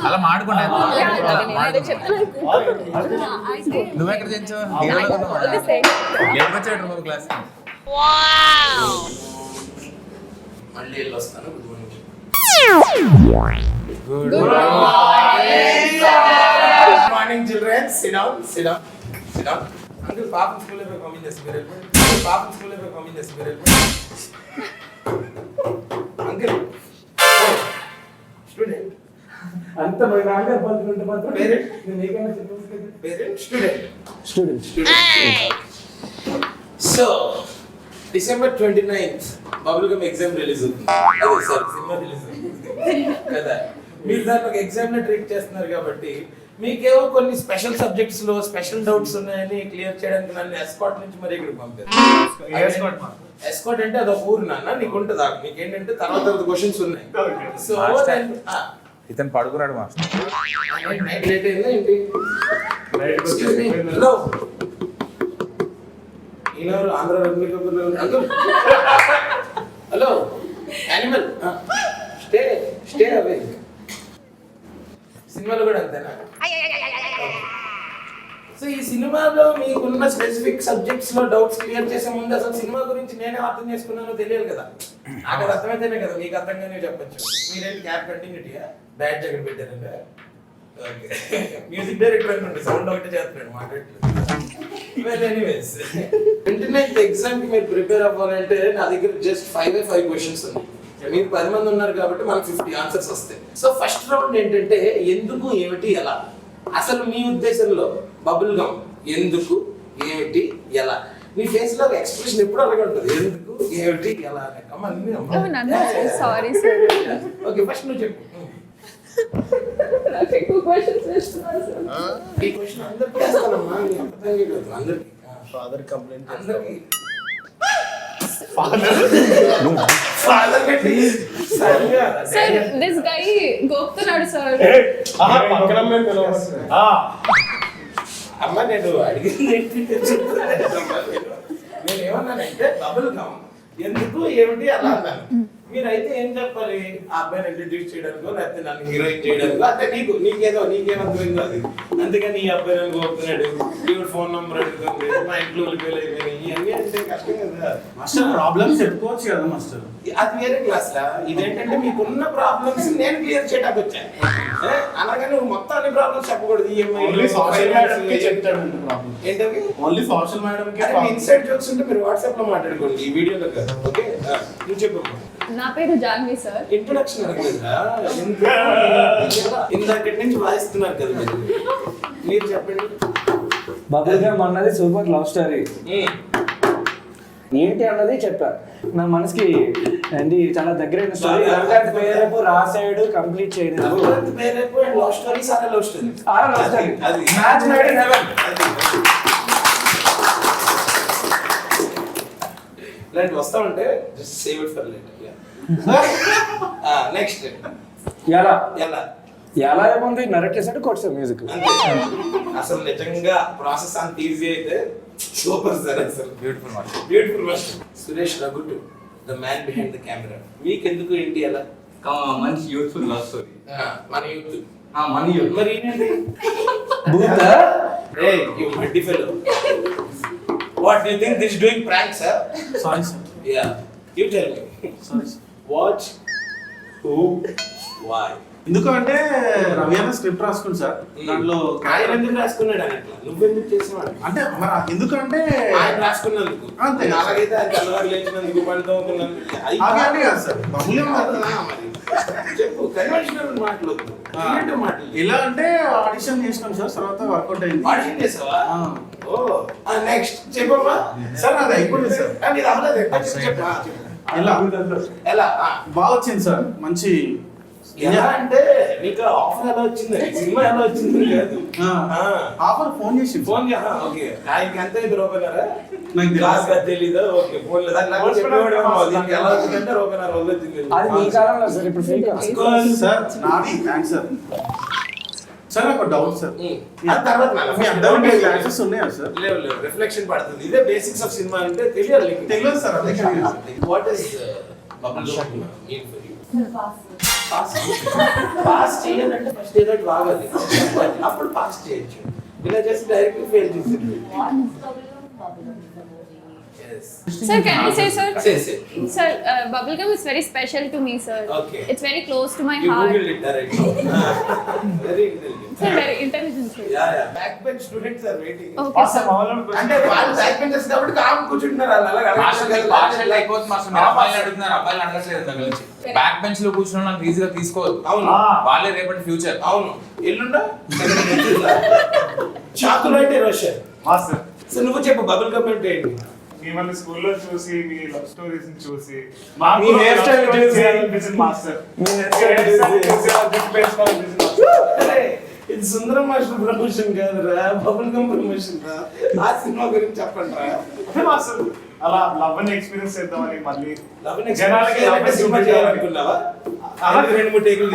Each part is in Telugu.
అలా మాడుకోండి. నువ్వెక్కడ చేయించావు? లేట్గా వచ్చాడు నువ్వు క్లాస్. మళ్ళీ వెళ్ళి వస్తాను. Good morning children. SIT down, SIT down, SIT down. Uncle పాపం స్కూల్లో పోయి పంపించేసి మీరు పాపం స్కూల్లో పోయి పంపించేసి మీరు అంకుల్ స్టూడెంట్ అంత మరి నాన్నగారు పలుకుంటే మాత్రం పేరెంట్ నీకైనా చెప్పవచ్చు కదా. Parent student student so December 29th bubble gum exam release అవుతుంది. అదే సార్ సినిమా రిలీజ్ అవుతుంది కదా. మీరు దాన్ని ఒక ఎగ్జామ్ ని ట్రీట్ చేస్తున్నారు కాబట్టి మీకేవో కొన్ని స్పెషల్ సబ్జెక్ట్స్ లో స్పెషల్ డౌట్స్ ఉన్నాయని క్లియర్ చేయడానికి నన్ను ఎస్కాట్ నుంచి మరి ఇక్కడ పంపారు. ఎస్కాట్ అంటే అదొక ఊరు నాన్న, నీకు ఉంటుంది. నీకేంటంటే తర్వాత క్వశ్చన్స్ ఉన్నాయి. సో ఇతను పడుకున్నాడు మాస్టర్. నైట్ లేట్ అయిందా ఏంటి? హలో ఈయనెవరు? Andhra uncle. Hello animal stay stay away. సినిమాలో కూడా అంతేనా? సో ఈ సినిమాలో మీకున్న స్పెసిఫిక్ సబ్జెక్ట్స్ లో డౌట్స్ క్లియర్ చేసే ముందు అసలు సినిమా గురించి నేనే అర్థం చేసుకున్నానో తెలియాలి కదా. నాకు అది అర్థమైతేనే కదా మీకు అర్థంగానే చెప్పచ్చు. మీరేంటి క్యాప్ కంటిన్యూటీయా బ్యాడ్ జాకెట్ పెట్టారంటే మ్యూజిక్ డైరెక్టర్ అనుకోండి, సౌండ్ ఒకటి చేస్తున్నాడు మాట్లాడలేదు. 29th ఎగ్జామ్ కి మీరు ప్రిపేర్ అవ్వాలంటే నా దగ్గర జస్ట్ 5 క్వశ్చన్స్ ఉన్నాయి. మీరు 10 మంది ఉన్నారు కాబట్టి మనకు 50 ఆన్సర్స్ వస్తాయి. సో ఫస్ట్ రౌండ్ ఏంటంటే ఎందుకు, ఏమిటి, ఎలా. అసలు మీ ఉద్దేశంలో బబుల్ గమ్ ఎందుకు, ఏమిటి, ఎలా. నీ ఫేస్ లో ఎక్స్ప్రెషన్ ఎప్పుడు అలాగే ఉంటుంది. ఎందుకు, ఏమిటి, ఎలా. Sorry sir. ఓకే ఫస్ట్ నువ్వు చెప్పు. నాకు ఎక్కువ క్వశ్చన్స్ వేస్తున్నారు సార్. ఈ క్వశ్చన్ అందరికీ వేస్తానమ్మా, అందరికి ఫాదర్ కంప్లైంట్ అందరికి సార్ దిస్ గై గోపుతున్నాడు సార్. అమ్మ నేను అడిగింది నేను ఏమన్నానంటే బబుల్ గమ్ ఎందుకు, ఏమిటి, అలా అన్నాను. మీరైతే ఏం చెప్పాలి? ఆ అబ్బాయిని ఇంట్రడ్యూస్ చేయడానికో లేకపోతే నన్ను హీరోయిన్ చేయడానికో, అంటే నీకేమర్థమైందో అది. అందుకని ఈ అబ్బాయి నన్ను కోరుతున్నాడు, ఈవిడ ఫోన్ నంబర్ అడుగుతుంది, మా ఇంట్లో అయిపోయినాయి, ఇవన్నీ అంటే కష్టం కదా మాస్టర్. ప్రాబ్లమ్స్ చెప్పుకోవచ్చు కదా మాస్టర్. అది వేరే క్లాస్ లా. ఇదేంటంటే మీకున్న ప్రాబ్లమ్స్ నేను క్లియర్ చేయడానికి వచ్చాను. అలాగే నువ్వు మొత్తం అన్ని ప్రాబ్లమ్స్ చెప్పకూడదు. ఓన్లీ సోషల్ మేడం కి చెప్తాడు ప్రాబ్లమ్. ఏంటవి? ఓన్లీ సోషల్ మేడం కి. ఇన్సైడ్ జోక్స్ ఉంటే మీరు వాట్సాప్ లో మాట్లాడుకోండి, ఈ వీడియోలో కాదు. ఓకే నువ్వు చెప్పు. నా పేరు జాన్వి సార్. ఇంట్రొడక్షన్ అడగలేదా? ఇందాకటి నుంచి వాయిస్తున్నారు కదా మీరు చెప్పండి. బబుల్ గమ్ అన్నది సూపర్ లవ్ స్టోరీ. ఏంటి అన్నది చెప్పా. నా మనసుకి ఏంటి చాలా దగ్గరైన స్టోరీ. పేరేపు రాసాడు, కంప్లీట్ చేయడం. పేరేపు లవ్ స్టోరీ, సారా లవ్ స్టోరీ. అది మ్యాచ్ మేడ్ ఇన్ హెవెన్. ఇలాంటి వస్తా ఉంటే just save it for later. Next ఎలా ఎలా ఎలా ఏముంది? నరేట్ చేసాడు, కొట్టాడు మ్యూజిక్. అసలు నిజంగా ప్రాసెస్ అంత ఈజీ అయితే సూపర్ సార్. అసలు beautiful master. Beautiful master. Suresh Ragutu the man behind the camera. మీకెందుకు ఏంటి ఎలా? మంచి యూత్ఫుల్ లవ్ స్టోరీ. మన యూత్ మన యూత్. మరి ఏంటి? You muddy fellow. What do you think this is doing prank, sir? Sorry sir. Yeah. You tell me. Sorry sir. What? Who? Why? ఎందుకంటే రవి అన్న స్క్రిప్ట్ రాసుకుంది సార్. దాంట్లో ఆయన ఎందుకు రాసుకున్నాడు అని అట్లా నువ్వెందుకు చేసేవాడు? అంటే మరి ఎందుకంటే ఆయన రాసుకున్నందుకు అంతే. అలాగైతే ఆయన తెల్లవారు లేచినందుకు పడితో అలాగే కాదు సార్. బబుల్ మరి చెప్పు. కన్వెన్షనల్ మాటలు మాటలు. ఎలా అంటే ఆడిషన్ చేసినాం సార్, తర్వాత వర్కౌట్ అయింది. ఆడిషన్ చేసావా? ఓ నెక్స్ట్ చెప్పమ్మా. సార్ అది అయిపోయింది సార్. కానీ ఇది అవ్వలేదు. చెప్పు. ఎలా ఎలా బాగా వచ్చింది సార్. మంచి ఎలా అంటే నీకు ఆఫర్ ఎలా వచ్చింది, సినిమా ఎలా వచ్చింది కాదు. ఆఫర్ ఫోన్ చేసి ఫోన్ ఓకే ఆయనకి ఎంత ఇది రూపాయన్నారా? నాకు క్లాస్ తెలీదా? ఓకే ఫోన్ లేదా ఎలా వచ్చిందంటే రూపాయన్నర రోజు వచ్చింది. అది మీ కాలంలో సార్, ఇప్పుడు ఫేక్ సార్. నాది థ్యాంక్స్ సార్. సార్ నాకు డౌట్ సార్. తర్వాత మీ అందరికీ క్లాసెస్ ఉన్నాయా సార్? లేవు లేవు, రిఫ్లెక్షన్ పడుతుంది. ఇదే బేసిక్స్ ఆఫ్ సినిమా అంటే తెలియాలి నీకు. తెలియదు సార్. What is bubble gum mean for you? Pass చేయాలంటే ఫస్ట్ ఏదో ఒకటి బాగాలి అప్పుడు పాస్ చేయొచ్చు ఇలా చేసి డైరెక్ట్ ఫెయిల్ చేసేది Sir, can I say, sir? Say. Sir, bubblegum is very special to me, sir. Okay. It's very close to my You heart. Googled it directly. Very intelligent. Sir, very intelligent, sir. Yeah. Backbench students are waiting. Okay, sir. అంటే వాళ్ళు బ్యాక్ బెంచర్స్ కాబట్టి కామ్ కూర్చుంటున్నారు వాళ్ళు అలాగే మాస్టర్ పార్షల్ అయిపోతుంది మాస్టర్ మీరు అబ్బాయిలు అడుగుతున్నారు అబ్బాయిలు అడగట్లేదు దగ్గర నుంచి బ్యాక్ బెంచ్ లో కూర్చున్న వాళ్ళని ఈజీగా తీసుకోవద్దు అవును వాళ్ళే రేపటి ఫ్యూచర్ అవును ఎల్లుండా చాకులు అంటే రోషన్ మాస్టర్ సో నువ్వు చెప్పు బబుల్ గమ్ అంటే ఏంటి మిమ్మల్ని స్కూల్లో చూసి మీ లవ్ స్టోరీస్ చూసి మీ hair style చూసి, మాస్టర్ మీ hair style చూసి, అరే, ఇది సుందరం మాస్టర్ ప్రమోషన్ కాదురా బబుల్ గమ్ ప్రమోషన్ రా ఆ సినిమా గురించి చెప్పండి రా అదే మాస్టర్ అలా లవ్ ని ఎక్స్పీరియన్స్ చేద్దామని మళ్ళీ జనాలకి జనాలకి love ని సినిమా చేయాలనుకున్నావా అలా 2-3 టేకులు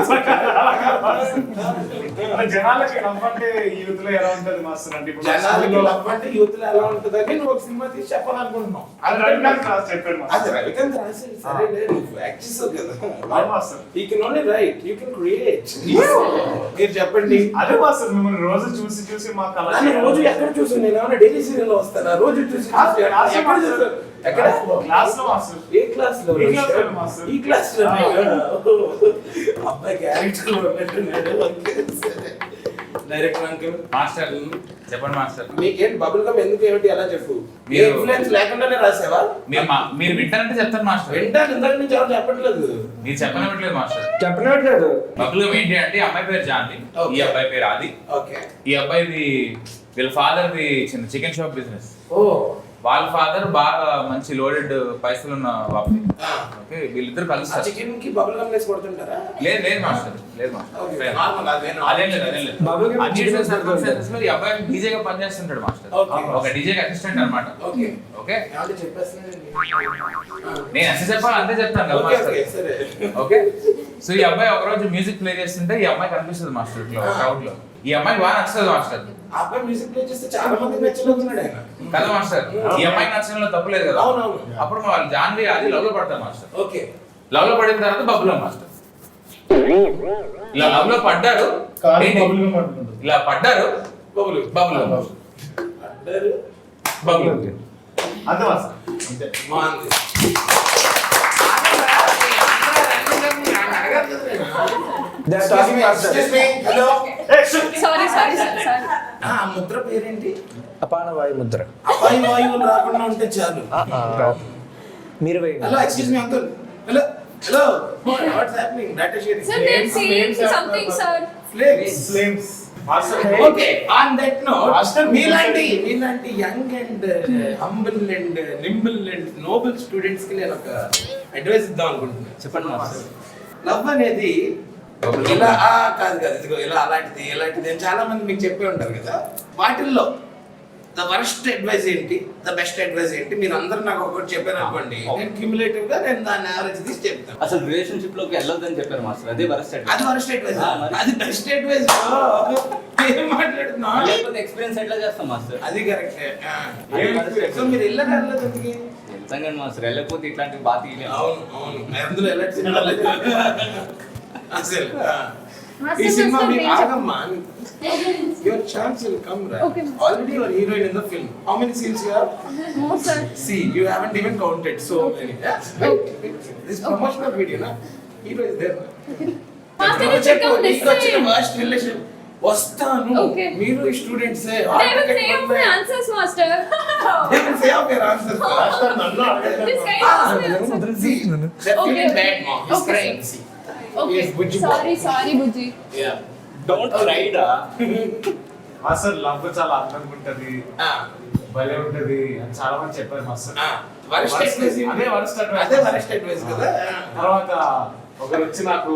అలా జనాలకి లవ్ అంటే యూత్ లో ఎలా ఉంటది మాస్టర్ అంటే ఇప్పుడు జనాలకి స్కూల్లో లవ్ అంటే యూత్ లో ఎలా ఉంటుందని నువ్వు ఒక సినిమా తీసి చెప్పాలనుకుంటున్నావు అది రవికాంత్ క్లాస్ చెప్పాడు అది మాస్టర్ రవికాంత్ రాసేది సరేలే నువ్వు యాక్ట్ చేసావు కదా అవును master. You can only right you can create మీరు చెప్పండి అదే మాస్టర్ మిమ్మల్ని రోజు చూసి చూసి మాకు అలా నన్ను రోజు ఎక్కడ చూసి నేను ఏమైనా డైలీ సీరియల్ లో వస్తానా రోజు చూసి క్లాస్ లో ఎక్కడ మాస్టర్. చూసావు? ఎక్కడ క్లాస్ లో మాస్టర్ ఏ క్లాస్ లో ఈ క్లాస్ లో మాస్టర్. ఈ క్లాస్ లో అబ్బాయి క్యారెక్టర్ లో ఉన్నట్టున్నాడు డైరెక్టర్ అంకుల్ మాస్టర్ చెప్పండి మాస్టర్ మీకేంటి బబుల్ గమ్ ఎందుకు ఏమిటి అలా చెప్పు ఏ మీరు- ఇన్ఫ్లుయెన్స్ లేకుండానే రాసావా మీరు వింటారంటే చెప్తాను మాస్టర్ వింటాను ఇందాక నుంచి ఎవరు చెప్పట్లేదు మీరు చెప్పనివ్వట్లేదు మాస్టర్ చెప్పనట్లేదు. బబుల్ ఏంటి అంటే అమ్మాయి పేరు జాన్వి Okay. ఈ అబ్బాయి పేరు ఆది ఓకే ఈ అబ్బాయిది వీళ్ళ ఫాదర్ ది చిన్న చికెన్ షాప్ బిజినెస్ ఓ వాళ్ళ ఫాదర్ బాగా మంచి లోడెడ్ పైసలు ఉన్న బాబు ఓకే వీళ్ళిద్దరు ఆ కలుస్తారు చికెన్ కి బబుల్ గమ్ వేసి కొడుతుంటారా లేదు లేదు మాస్టర్ లేదు Okay, మాస్టర్ normal, అదేనా? అదేం లేదు అదేం లేదు Bubble gum Unusual chicken circumstances లో ఈ అబ్బాయి డీజేగా పనిచేస్తుంటాడు మాస్టర్ Okay. ఒక డీజేగా అసిస్టెంట్ అన్నమాట ఓకే ఓకే ఏమంటే చెప్పేస్తున్నానండి నేను ఎంత చెప్పాలి అంతే చెప్తాను కదా ఓకే ఓకే మాస్టర్ సరే ఓకే సో ఈ అబ్బాయి ఒక రోజు మ్యూజిక్ ప్లే చేస్తుంటే ఈ అమ్మాయి కనిపిస్తుంది మాస్టర్ ఇట్లా క్రౌడ్ లో ఈ అమ్మాయికి బాగా నచ్చుతుంది మాస్టర్ ఆ అబ్బాయి మ్యూజిక్ ప్లే చేస్తే చాలా మంది నచ్చలేకున్నాడు ఆయన కదా మాస్టర్ ఈ అమ్మాయికి నచ్చడంలో తప్పు లేదు కదా అవునవును. అప్పుడు మా వాళ్ళు జాన్వి అది లవ్ లో పడతారు మాస్టర్ ఓకే లవ్ లో పడిన తర్వాత బబ్బులో మాస్టర్ ఇలా లవ్ లో పడ్డారు ఏంటి? ఇలా పడ్డారు బబుల్ బబ్బులో అడ్డారు బబ్బులో అంతే మాస్టర్ అంతే బాగుంది They are talking after. Hello Sorry, sir. ఆ ముద్ర పేరేంటి అపాన వాయు ముద్ర. అపాయి వాయువులు రాకుండా ఉంటే చాలు మీరు వేయండి. Hello excuse me uncle hello hello what's happening data sharing Sir, they're saying something, sir. Flames master okay on that note మీలాంటి young and humble and nimble and noble students కి నేను ఒక అడ్వైస్ ఇద్దాం అనుకుంటున్నాను చెప్పండి మాస్టర్. లవ్ అనేది ఇలా కాదు ఇదిగో ఇలా అలాంటిది ఇలాంటిది అని చాలా మంది మీకు చెప్పే ఉంటారు కదా వాటిల్లో ద వర్స్ట్ అడ్వైస్ ఏంటి ద బెస్ట్ అడ్వైస్ ఏంటి మీరు అందరూ నాకు ఒకటి చెప్పారు అనుకోండి నేను క్యూములేటివ్ గా నేను దాన్ని యావరేజ్ తీసి చెప్తాను అసలు రిలేషన్షిప్ లోకి వెళ్ళొద్దని చెప్పారు మాస్టర్ అదే వరస్ట్ అది వర్స్ట్ అడ్వైస్ మరి. అది బెస్ట్ అడ్వైస్ ఏం మాట్లాడుతున్నా లేకపోతే ఎక్స్పీరియన్స్ ఎట్లా చేస్తాం మాస్టర్ అది కరెక్టే సో మీరు వెళ్ళారు వెళ్ళలేదు ఎందుకు వెళ్తాం కానీ మాస్టర్ వెళ్ళకపోతే ఇట్లాంటివి బాగా తీయలేము అవును అవును అందులో ఎలాంటి సినిమా లేదు అసలు Master, ఈ సినిమా master, మీకు నేను ఆగమ్మా your chance will come right Okay, master. Already your heroine in the film how many scenes you have No, sir. See, you haven't even counted so many. This promotional video, na? Hero is there. Master, you check out this side. Worst relation. వస్తాను Okay. మీరు students They will say of my answers, master. They will say of your answers. This guy knows my answers. See, that Okay, feeling okay. bad, mom. He's Okay, crying. sir. See. Okay. Yes, Bujji. Sorry, Bujji. Yeah. Don't రైడా మాస్టర్ లవ్ చాలా అందంగా ఉంటది భలే ఉంటది అని చాలా మంది చెప్పారు మాస్టర్ వరస్ట్ అడ్వైస్ అదే worst advice. అదే వరస్ట్ అడ్వైస్ కదా తర్వాత ఒకరు వచ్చి నాకు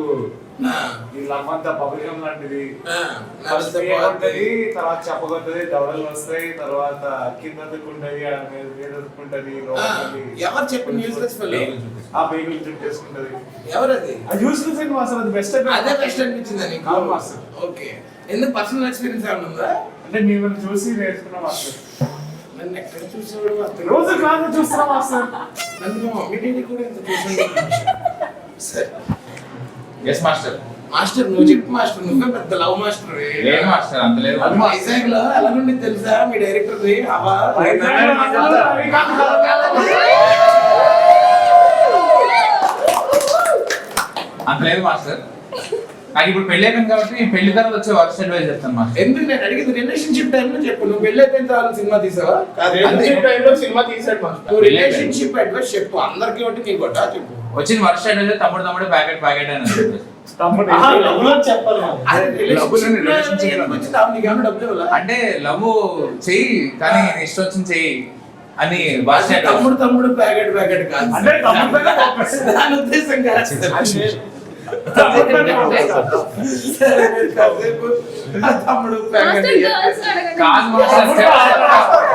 ఆ. ఈ లవ్ అంతా బబుల్ గమ్ లాంటిది ఫస్ట్ నవ్వుతే ఉంటది తర్వాత చెప్పగొట్టది దవడలు వస్తాయి తర్వాత కింద దుక్కుంటది మీద దుక్కుంటది ఎవరు చెప్పి న్యూస్లెస్ ఫెలో ఆ బేగులు చుట్టేసుకుంటది ఎవరది అది యూస్ఫుల్ థింగ్ మాస్టర్ అది బెస్ట్ అదే బెస్ట్ అనిపించింది నీకు అవును మాస్టర్. ఓకే ఎందుకు పర్సనల్ ఎక్స్పీరియన్స్ ఏమైనా ఉందా అంటే మిమ్మల్ని చూసి నేర్చుకున్నా మాస్టర్ నన్ను ఎక్కడ చూసేవాడు అతను రోజు క్లాస్ చూస్తున్నా మాస్టర్ నన్ను మా మమ్మీ డాడీ కూడా ఇంత చూసాడు సరే ఎస్ మాస్టర్. మాస్టర్ నువ్వు చెప్పు మాస్టర్, నువ్వే పెద్ద లవ్ మాస్టర్. లేదు మాస్టర్, అంత లేదు. వైజాగ్ లో ఎలా నుండి తెలుసా మీ డైరెక్టర్ అవా అంత లేదు మాస్టర్. నాకు ఇప్పుడు పెళ్లి అయిపోయింది కాబట్టి ఈ పెళ్లి తర్వాత వచ్చే వర్క్ అడ్వైజ్ చెప్తాను మాస్టర్. ఎందుకు నేను అడిగింది రిలేషన్షిప్ టైంలో చెప్పు. నువ్వు పెళ్లి అయిపోయిన తర్వాత సినిమా తీసావా? సినిమా తీసాడు మాస్టర్. నువ్వు రిలేషన్షిప్ అడ్వైస్ చెప్పు అందరికి ఒకటి నీకు కొట్టా చెప్పు. వచ్చిన వర్క్ అడ్వైజ్ తమ్ముడు తమ్ముడు ప్యాకెట్ ప్యాకెట్ అని చెప్పాలి అంటే లవ్ చెయ్యి కానీ నీ ఇష్టం వచ్చింది చెయ్యి అని భాష. తమ్ముడు తమ్ముడు ప్యాకెట్ ప్యాకెట్ కాదు, అంటే తమ్ముడు దాని ఉద్దేశం కాదు. తమ్ముడు మాస్టర్ ప్యాకెట్ గర్ల్స్ అడగండి. కాదు మాస్టర్,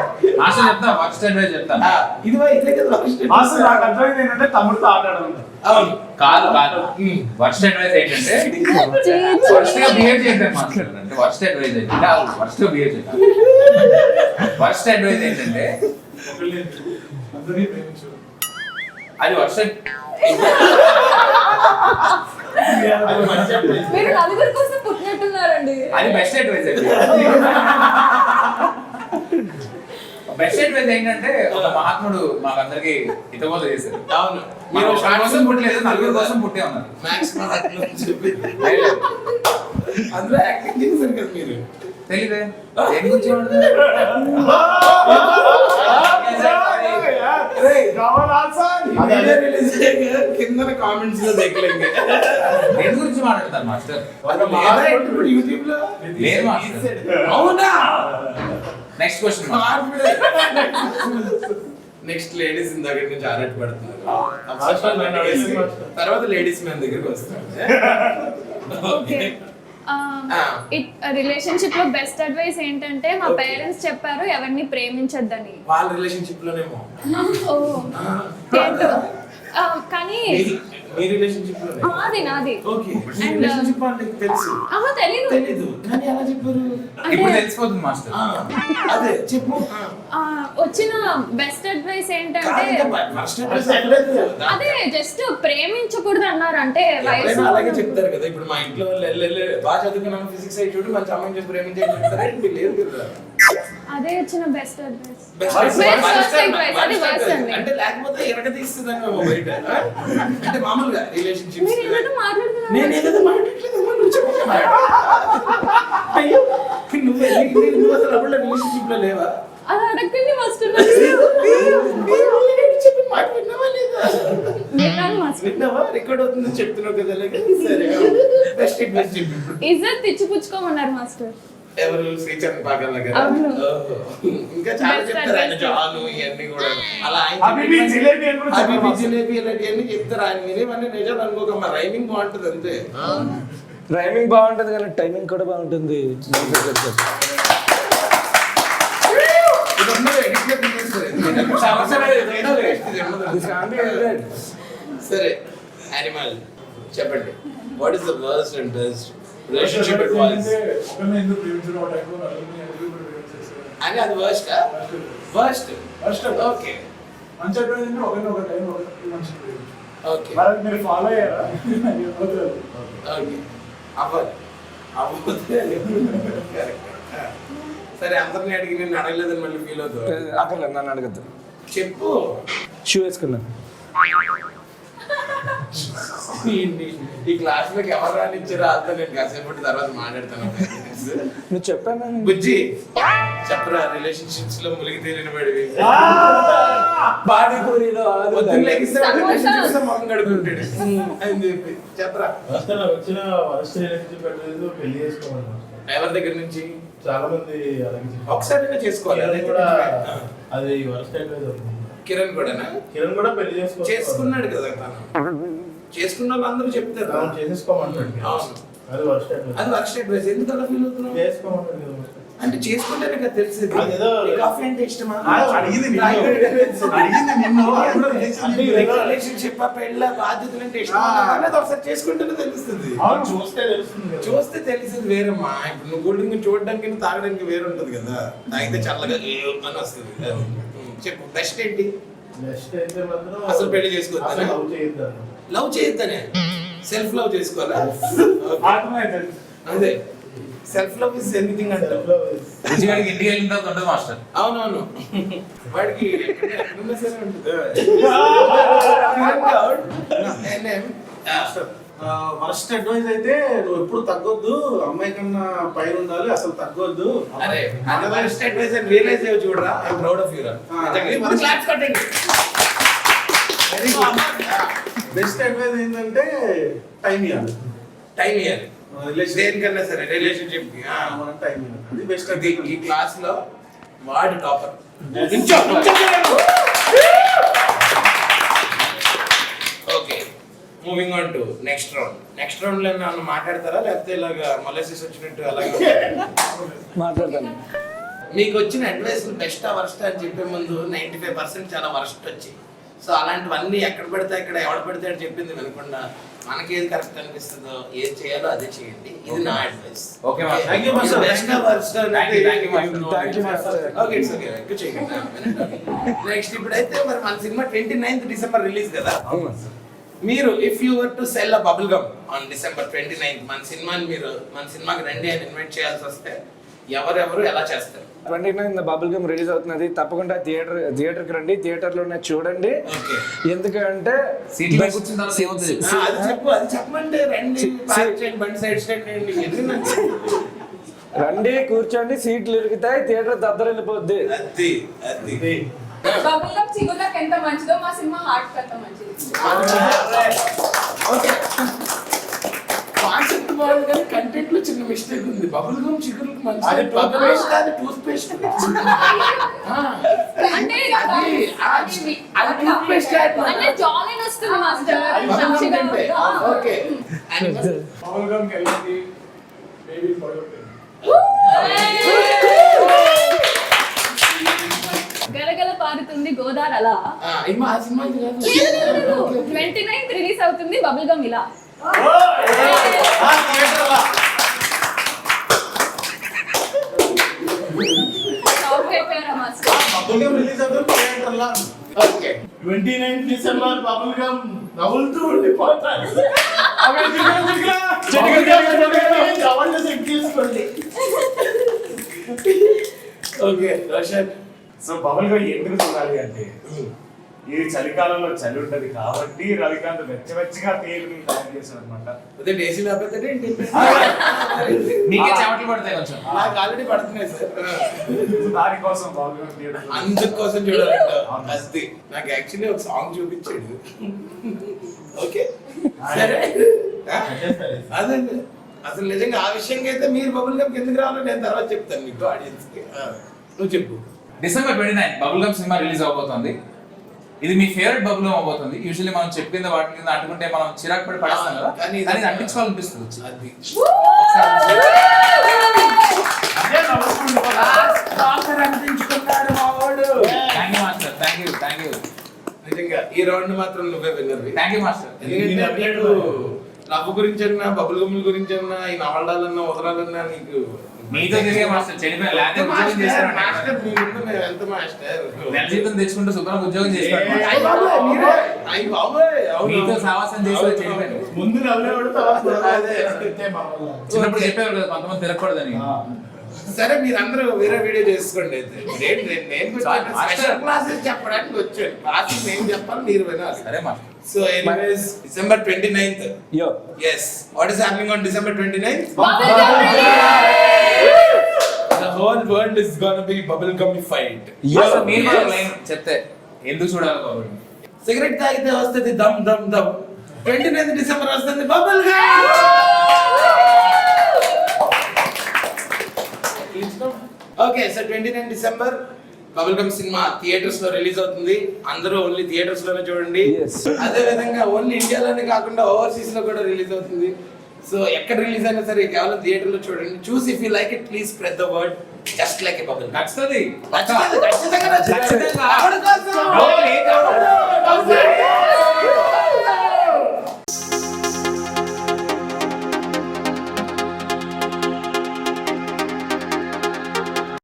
మాస్టర్ చెప్తా వర్క్ అడ్వైజ్ చెప్తాను. ఇది ఇట్లే కదా మాస్టర్ నాకు అర్థమైంది ఏంటంటే తమ్ముడితో ఆడాడు. అవును కాదు కాదు వర్స్ట్ అడ్వైజ్ ఏంటంటే వర్స్ట్ గా బిహేవ్ చేయడం మాస్టర్. అంటే వర్స్ట్ అడ్వైజ్ ఏంటంటే వర్స్ట్ గా బిహేవ్ చేయడం. వర్స్ట్ అడ్వైజ్ ఏంటంటే అందరినీ ప్రేమించు. అది వర్స్ట్. మీరు నలుగురి కోసం పుట్టినట్టున్నారండి. అది బెస్ట్ అడ్వైజ్ అండి. బెస్ట్ అడ్వైజ్ ఏంటంటే ఒక మహాత్ముడు మాకందరికి హితబోధ చేశారు. అవును మీరు ఒకరి కోసం పుట్టలేదు, నలుగురు కోసం పుట్టే ఉన్నారు. మ్యాక్స్ అందులో యాక్టింగ్ చేశారు కదా మీరు. తెలీదే దేని గురించి మాట్లాడుతున్నారు? కింద కామెంట్స్ లో देखलेंगे దేని గురించి మాట్లాడతారు మాస్టర్? యూట్యూబ్ లో లేదు మాస్టర్. అవునా? Next question. నెక్స్ట్ లేడీస్ ఇందాక నుంచి ఆరాట పడుతున్నారు. మాస్టర్, తర్వాత లేడీస్ మ్యాన్ దగ్గరికి వస్తారు. ఓకే రిలేషన్షిప్ లో బెస్ట్ అడ్వైస్ ఏంటంటే మా పేరెంట్స్ చెప్పారు ఎవరిని ప్రేమించొద్దని. వాళ్ళ రిలేషన్షిప్ లోనేమో ఓ ఏంటో కానీ మీ రిలేషన్షిప్ లోనే నాది నాది ఓకే. And, రిలేషన్షిప్ వాళ్ళకి తెలుసు తెలీదు తెలీదు కానీ ఎలా చెప్పారు? ఇప్పుడు తెలిసిపోతుంది మాస్టర్. అదే చెప్పు. వచ్చిన బెస్ట్ అడ్వైస్ ఏంటంటే అదే జస్ట్ ప్రేమించకూడదు అన్నారు. అంటే వయసు అలాగే చెప్తారు కదా. ఇప్పుడు మా ఇంట్లో వాళ్ళు బాగా చదువుకున్నాను ఫిజిక్స్ అయి చూడు మంచి అమ్మాయిని చెప్పి ప్రేమించే చెప్తారా? మీకు లేదు కదా. అదే వచ్చిన బెస్ట్ అడ్వైస్. అంటే లేకపోతే ఎరగ తీస్తుందని బయట అంటే మామూలుగా రిలేషన్షిప్స్ మీరు ఏదో మాట్లాడుతున్నారు. నేను ఏదో మాట్లాడలేదు. నువ్వు చెప్పు. అయ్యో నువ్వు అసలు అప్పుడు రిలేషన్షిప్ లో లేవా? అది అడగండి మాస్టర్. చెప్పి మాట విన్నావా లేదా? విన్నాను మాస్టర్. విన్నావా? రికార్డ్ అవుతుందని చెప్తున్నావు కదా. అలాగే సరే బెస్ట్ బెస్ట్ చెప్పు. ఇజ్జత్ ఇచ్చిపుచ్చుకోమన్నారు మాస్టర్. ఎవరు శ్రీచరణ్ పాగల్ దగ్గర అవును. ఇంకా చాలా Best చెప్తారు ఆయన advice. జాను ఇవన్నీ కూడా అలా హబీబీ జిలేబీ అని కూడా హబీబీ చెప్పారు. జిలేబీ ఇలాంటివన్నీ చెప్తారు. ఆయన వినేవన్నీ నిజాలు అనుకోకమ్మా. రైమింగ్ బాగుంటుంది అంతే. రైమింగ్ బాగుంటుంది కానీ టైమింగ్ కూడా బాగుంటుంది. ఇది ఉన్నది edit లో తీసేస్తారు. ఇది అవసరం లేదు. ఏదో లేదు. ఇది ఉన్నది. సరే యానిమల్ చెప్పండి. What is the worst and best relationship advice? ఒకరిని ఎందుకు ప్రేమించడం ఆ టైంలో నలుగురిని ఎందుకు ప్రేమించేస్తారు? అని అది వర్స్ట్ వర్స్ట్ ఓకే మంచి అడ్వైస్ అంటే ఒకరిని ఒక టైంలో ఒకరికి మంచి ప్రేమించు. ఓకే మరి మీరు ఫాలో అయ్యారా? ఓకే అవ్వాలి అవ్వకపోతే సరే అందరిని అడిగి నేను అడగలేదని మళ్ళీ ఫీల్ అవుతావు. అక్కడ నన్ను అడగద్దు. చెప్పు. షూ వేసుకున్నాను. ఈ క్లాస్ లోకి ఎవరు రానిచ్చారో అంతా నేను కాసేపటి తర్వాత మాట్లాడతాను. నువ్వు చెప్పాను. బుజ్జి చెప్పరా రిలేషన్షిప్స్ లో మునిగి తేలిన పడివి. పానీపూరిలో పొద్దున్న లెగిస్తే relationships లో మొహం కడుక్కుంటాడు అని చెప్పి చెప్పరా. వచ్చిన వరస్ట్ రిలేషన్షిప్ అడ్వైస్ పెళ్లి చేసుకోవాలి. ఎవరి దగ్గర నుంచి? చాలా మంది అలాగే చెప్పారు. ఒకసారి చేసుకోవాలి. కిరణ్ అదే కూడా కూడా అది వరస్ట్ అడ్వైస్ అవుతుంది. కిరణ్ కూడానా? కిరణ్ కూడా పెళ్లి చేసుకున్నాడు కదా తను. చేసుకున్న వాళ్ళందరూ చెప్తారు చేసేసుకోమంటాడు. అవును. అది వరస్ట్ అడ్వైస్. అది వర్స్ట్ అడ్వైస్. ఎందుకు అలా ఫీల్ అవుతున్నావు? చేసుకోమంటాడు కదా. అంటే చేసుకుంటేనే కదా తెలిసేది. అదేదో కాఫీ అంటే ఇష్టమా? అడిగింది నిన్ను. అడిగింది నిన్ను. రిలేషన్షిప్ పెళ్ళ బాధ్యతలు అంటే ఇష్టమా అనేది ఒకసారి చేసుకుంటేనే తెలుస్తుంది. అవును చూస్తే తెలుస్తుంది కదా. చూస్తే తెలిసేది వేరమ్మా. ఇప్పుడు నువ్వు కూల్ డ్రింక్ చూడడానికి తాగడానికి వేరు ఉంటుంది కదా. తాగితే చల్లగా అని వస్తుంది. చెప్పు బెస్ట్ ఏంటి? నెక్స్ట్ అయితే మాత్రం అసలు పెళ్లి చేసుకోవద్దా? లవ్ చేయొద్దాను. లవ్ చేయొద్దనే సెల్ఫ్ లవ్ చేసుకోవాలా? ఆత్మహత్య. అదే సెల్ఫ్ లవ్ ఇస్ ఎనీథింగ్ అంటారు. రుచిగాడికి ఇంటికి వెళ్ళిన తర్వాత ఉండదు మాస్టర్. అవునవును, వాడికి ఎక్కడున్నా సరే ఉంటుంది. ఫస్ట్ అడ్వైస్ అయితే నువ్వు ఎప్పుడు తగ్గొద్దు, అమ్మాయి కన్నా పైన ఉండాలి, అసలు తగ్గొద్దు. అరే ఫస్ట్ అడ్వైస్ రియలైజ్ అయ్యి చూడరా, ఐఎమ్ ప్రౌడ్ ఆఫ్ యూ రా. క్లాప్స్ కొట్టండి. Very good. బెస్ట్ అడ్వైస్ ఏంటంటే టైం ఇవ్వాలి. టైం ఇవ్వాలి దేనికన్నా సరే, రిలేషన్షిప్ కి. మనం టైం ఇవ్వాలి, అది బెస్ట్ ఈ అడ్వైస్. క్లాస్ లో వాడు topper. Okay, moving on to next round. Next round లో ఏమన్నా మాట్లాడతారా, లేకపోతే ఇలాగా మొలసిస్ వచ్చినట్టు అలాగే మాట్లాడతాను. మీకు వచ్చిన అడ్వైస్ బెస్ట్ వర్స్ట్ అని చెప్పే ముందు 95% చాలా వర్స్ట్ వచ్చాయి. సో అలాంటివన్నీ ఎక్కడ పడితే అక్కడ ఎవడ పడితే అని చెప్పింది వినకుండా మనకి ఏది కరెక్ట్ అనిపిస్తుందో ఏది చేయాలో అదే చేయండి. ఇది నా advice. Okay master. Thank you, master. Best worst Thank you, master. Thank you, master. Okay, it's okay. ఎక్కువ చేయకండి. నెక్స్ట్ ఇప్పుడైతే మరి మన సినిమా 29th డిసెంబర్ రిలీజ్ కదా. మీరు if you were to sell a bubble gum on December 29th మన సినిమాకి రండి అని ఇన్వైట్ చేయాల్సి వస్తే ఎవరెవరు ఎలా చేస్తారు? 29 బబుల్ గమ్ రిలీజ్ అవుతున్నది. తప్పకుండా థియేటర్కి రండి, థియేటర్లోనే చూడండి. ఓకే, ఎందుకంటే సీట్లో కూర్చున్న తర్వాత ఏమవుతుంది? అది చెప్పమంటే రండి, పార్క్ చేయండి, బండి సైడ్ స్టాండ్ చేయండి. రండి, కూర్చోండి, సీట్లు ఇరుగుతాయి, థియేటర్ దద్దరిల్లిపోద్ది. అది అది బబుల్ గమ్ చిగుర్లకు ఎంత మంచిదో మా సినిమా హార్ట్ అంత మంచిది. ఓకే, కాన్సెప్ట్ బాగుంది కానీ కంటెంట్ లో చిన్న మిస్టేక్ ఉంది. బబుల్ గమ్ చిగురులకు మంచిది, అది బబుల్ పేస్ట్ కాదు, టూత్ పేస్ట్. అంటే అది టూత్ పేస్ట్ అంటే జాలీన్ వస్తుంది మాస్టర్ మంచిగా. ఓకే. పవన్ గమ్ వెళ్ళి బేబీ ఫోటో. గలగల పారుతుంది గోదావరి అలా. ఆ సినిమా ఇది కాదు. 29th రిలీజ్ అవుతుంది బబుల్ గమ్ ఇలా. షాక్ అయిపోయారా మాస్టర్? బబుల్ గమ్ రిలీజ్ అవుతుంది థియేటర్లో. ఓకే, 29 డిసెంబర్ బబుల్ గమ్ నవ్వులుతూ ఉండిపోతారు. కవర్లు సెట్ చేసుకోండి. Okay Roshan. So bubble gum ఎందుకు చూడాలి అంటే ఈ చలికాలంలో చలి ఉంటది కాబట్టి రవికాంత్ వెచ్చగా తేలిని తయారు చేశాడు అనమాట. అదే డేసీ లేకపోతే ఏంటి? నీకే చెమటలు పడతాయి కొంచెం. నాకు ఆల్రెడీ పడుతున్నాయి సార్. దానికోసం బబుల్ గమ్ థియేటర్ అందుకోసం చూడాలంట. అది నాకు యాక్చువల్లీ ఒక సాంగ్ చూపించాడు. ఓకే సరే, అదే అసలు నిజంగా ఆ విషయంకి అయితే మీరు బబుల్ గమ్ ఎందుకు రావాలో నేను తర్వాత చెప్తాను మీకు, ఆడియన్స్ కి. నువ్వు చెప్పు. December 29 bubble gum cinema release అవబోతుంది. ఇది మీ ఫేవరెట్ బబుల్ గమ్ అవబోతుంది. యూజువల్లీ మనం చెప్పింది వాటి కింద అంటుకుంటే మనం చిరాకు పడి పడేస్తాం కదా, కానీ ఇది అంటించుకోవాలనిపిస్తుంది. అది అనిపించుకున్నాడు మావాడు. Thank you master, thank you. నిజంగా ఈ రౌండ్ మాత్రం నువ్వే విన్నర్వి. Thank you master. ఎందుకంటే నీకు లవ్ గురించి అన్నా, బబుల్ గమ్ముల గురించి అన్నా, ఈ నవలాలన్నా వదలాలన్నా నీకు మీతో తిరిగే మాస్టర్ చెడిపోయారు. లేకపోతే ఉద్యోగం చేశారు. మాస్టర్ మీ ముందు మేము ఎంత మాస్టర్. నెల జీతం తెచ్చుకుంటూ శుభ్రంగా ఉద్యోగం చేస్తారు. అయ్య బాబోయ్, మీరే. అయ్య బాబోయ్, అవును. మీతో సావాసం చేసి చెడిపోయారు. ముందు నవ్వేవాడు తర్వాత అదే. చిన్నప్పుడు చెప్పేవారు కదా కొంతమంది తిరగకూడదని. సరే మీరందరూ వేరే వీడియో చేసుకోండి. అయితే నేను స్పెషల్ క్లాసెస్ చెప్పడానికి వచ్చాను. క్లాసెస్ నేను చెప్పాలి, మీరు వినాలి. సరే master. So anyways December 29th. యో Yes. What is happening on December 29th? Bubble gum release. The whole world is gonna be bubble gummified. Master మీరు కూడా లైన్ చెప్తే ఎందుకు చూడాలి కాబట్టి. సిగరెట్ తాగితే వస్తుంది దమ్ దమ్ దమ్. 29th డిసెంబర్ వస్తుంది bubble gum. Okay, so 29 December bubble gum cinema theatres లో రిలీజ్ అవుతుంది. అందరూ ఓన్లీ థియేటర్స్ లోనే చూడండి. Yes. అదే విధంగా ఓన్లీ ఇండియాలోనే కాకుండా ఓవర్సీస్ లో కూడా రిలీజ్ అవుతుంది. సో ఎక్కడ రిలీజ్ అయినా సరే కేవలం థియేటర్ లో చూడండి. చూసి if you like it please spread the word just like a bubble. నచ్చుతుంది. ఖచ్చితంగా నచ్చుతుంది.